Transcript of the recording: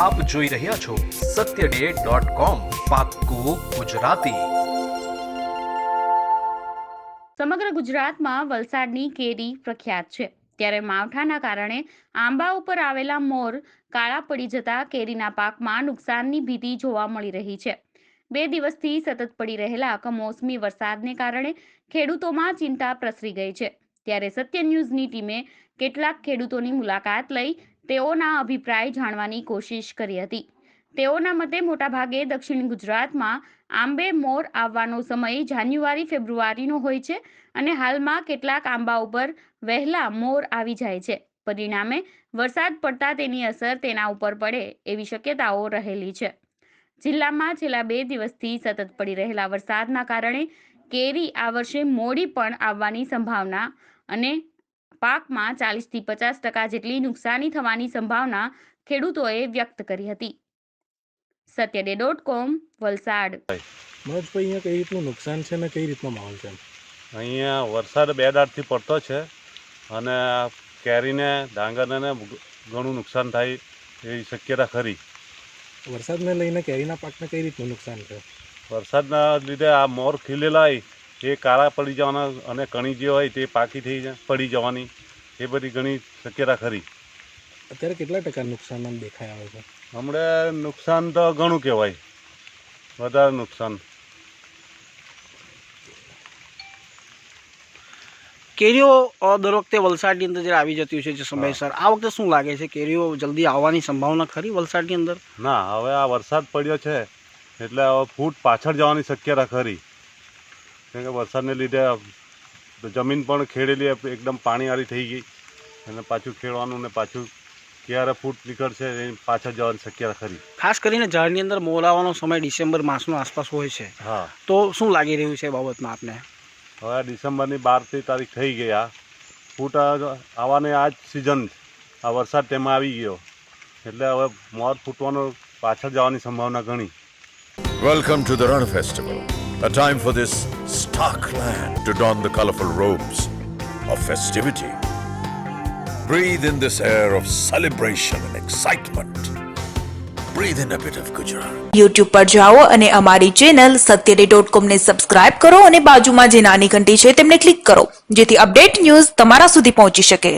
આપ જોઈ રહ્યા છો satyday.com પાક્કું ગુજરાતી। સમગ્ર ગુજરાતમાં વલસાડની કેરી પ્રખ્યાત છે, ત્યારે માવઠાના કારણે આંબા ઉપર આવેલા મોર કાળા પડી જતા કેરીના પાકમાં નુકસાનની ભીતિ જોવા મળી રહી છે। 2 દિવસથી સતત પડી રહેલા કમોસમી વરસાદને કારણે ખેડૂતોમાં ચિંતા પ્રસરી ગઈ છે। ત્યારે સત્ય ન્યૂઝની ટીમે કેટલાક ખેડૂતોની મુલાકાત લઈ તેઓના અભિપ્રાય જાણવાની કોશિશ કરી હતી। તેઓના મતે મોટાભાગે દક્ષિણ ગુજરાતમાં આંબે મોર આવવાનો સમય જાન્યુઆરી-ફેબ્રુઆરીનો હોય છે અને હાલમાં કેટલાક આંબા ઉપર વહેલા મોર આવી જાય છે। પરિણામે વરસાદ પડતા તેની અસર તેના ઉપર પડે એવી શક્યતાઓ રહેલી છે। જિલ્લામાં છેલ્લા 2 દિવસથી સતત પડી રહેલા વરસાદના કારણે કેરી આ વર્ષે મોડી પણ આવવાની સંભાવના અને પાકમાં 40 થી 50% જેટલી નુકસાની થવાની સંભાવના ખેડૂતોએ વ્યક્ત કરી હતી। satyday.com વલસાડ। મનોજભાઈ, અહીંયા કઈ રીતનું નુકસાન છે ને કઈ રીતનો માહોલ છે? અહીંયા વરસાદ 2 દાડથી પડતો છે અને કેરીને ડાંગરને ઘણું નુકસાન થાય એવી શક્યતા ખરી। વરસાદને લઈને કેરીના પાકને કઈ રીતનું નુકસાન છે? વરસાદના લીધે આ મોર ખીલેલા હોય એ કાળા પડી જવાના અને કણી જે હોય તે પાકી થઈ પડી જવાની એ બધી ઘણી શક્યતા ખરી। અત્યારે કેટલા ટકા નુકસાન આમ દેખાઈ આવે છે? હમણાં નુકસાન તો ઘણું કહેવાય, વધારે નુકસાન। કેરીઓ દર વખતે વલસાડની અંદર જ્યારે આવી જતી હોય છે સમયસર, આ વખતે શું લાગે છે, કેરીઓ જલ્દી આવવાની સંભાવના ખરી વલસાડની અંદર? ના, હવે આ વરસાદ પડ્યો છે એટલે હવે ફૂટ પાછળ જવાની શક્યતા ખરી, કેમ કે વરસાદને લીધે જમીન પણ ખેડેલી એકદમ પાણીવાળી થઈ ગઈ અને પાછું ખેડવાનું ને પાછું ક્યારે ફૂટ નીકળશે એ પાછળ જવાની શક્યતા ખરી। ખાસ કરીને ઝાડની અંદર મોર આવવાનો સમય ડિસેમ્બર માસનો આસપાસ હોય છે, હા, તો શું લાગી રહ્યું છે બાબતમાં આપને? હવે ડિસેમ્બરની 12 તારીખ થઈ ગઈ, આ ફૂટ આવવાની આ જ સિઝન, આ વરસાદ તેમાં આવી ગયો એટલે હવે મોર ફૂટવાનો પાછળ જવાની સંભાવના ઘણી। Welcome to the Ran Festival, a time for this stark land to don the colorful robes of festivity. Breathe in this air of celebration and excitement. Breathe in a bit of Gujarat. YouTube પર જાઓ અને અમારી channel satyday.com ને subscribe કરો અને બાજુમાં જે નાની ઘંટી છે તેમને ક્લિક કરો, જેથી અપડેટ ન્યૂઝ તમારા સુધી પહોંચી શકે।